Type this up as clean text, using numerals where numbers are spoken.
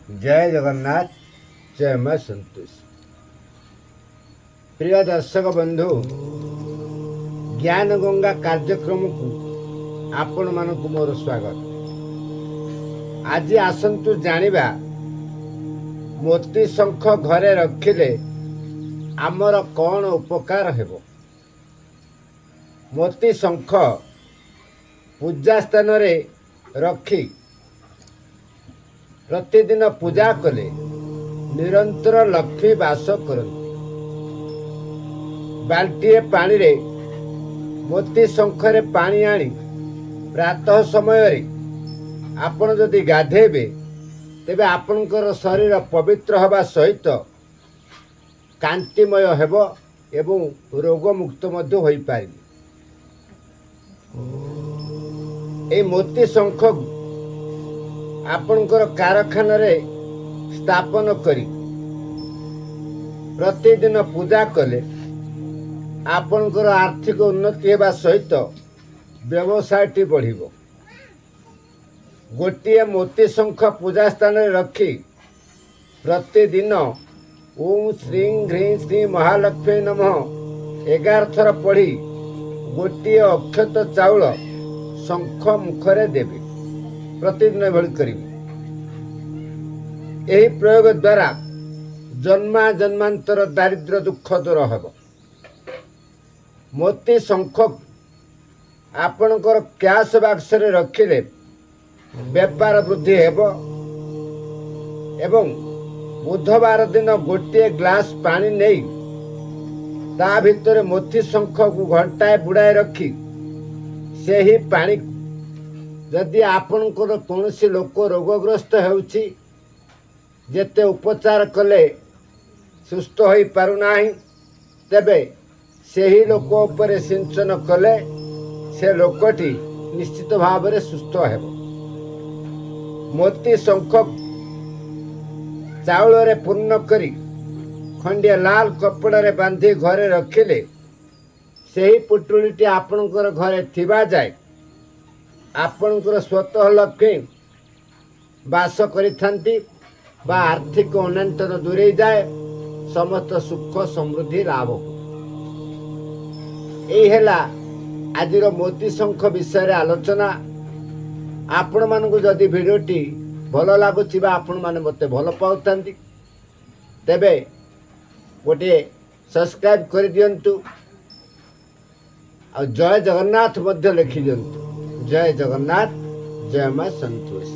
जय जगन्नाथ। जय मां संतोष। प्रिय दर्शक बंधु, ज्ञान गंगा कार्यक्रम को आपण मानक मोर स्वागत। आज आसंतु जानिबा मोती शंख घरे रखिले आमर कौन उपकार हेबो। मोती शंख पूजा स्थान रे रखी प्रतिदिन पूजा कले निरंतर लक्ष्मी वास करती। बाल्टीए पानी रे मोती शंखरे पानी आनी प्रातः समय रे आपण जदि गाधेबे तेबे आपणकर शरीर पवित्र हवा सहित कांतिमय हेब एवं रोगमुक्त मध्य होई पारिबे। ए मोती शंख आपणकर कारखाना रे स्थापन करी प्रतिदिन पूजा कले आपणकर आर्थिक उन्नति हेबा सहित व्यवसायटी बढ़िबो। गोटिए मोती शंख पूजा स्थान रे रखी प्रतिदिन ओम श्री ह्रीं श्री महालक्ष्मी नमः 11 थर पढ़ी गोटिए अक्षत चाउल शंख मुखरे देवे। प्रतिदिन भली करिबे। एही प्रयोग द्वारा जन्मा जन्मांतर दारिद्र्य दुख दूर हेब। मोती शंख आपणकर कैश बॉक्स रे रखिले व्यापार वृद्धि हेब एवं बुधवार दिन गोटे ग्लास पानी नहीं ता भितर मोती शंख को घंटाए बुड़ाए रखी से ही पानी जदि आपणकर कौन लोक रोगग्रस्त होउछि जेते उपचार कले सुस्थ हो पारुना तेबे सेही लोक उपरे सिंचन कले से लोकटी निश्चित भाव में सुस्थ हेब। मोती शंख चाउल रे पूर्ण करी खंडिया लाल कपड़ा रे बांधी घरे रखिले सेही पुटुलीटी आपणकर घरे थिबा जाए आपणकर स्वतः लक्ष्मी वास करिथांती बा आर्थिक अनंतन दूरे जाए समस्त सुख समृद्धि लाभ। यही हेला आजिर मोती शंख विषय आलोचना। आपण मानकु जदि भिडियोटी भल लगुच आपण माने मते भल पाउथांती तेबे गोटे सब्सक्राइब कर दियंतु और जय जगन्नाथ मध्य लिखि दियंतु। जय जगन्नाथ। जय मां संतोष।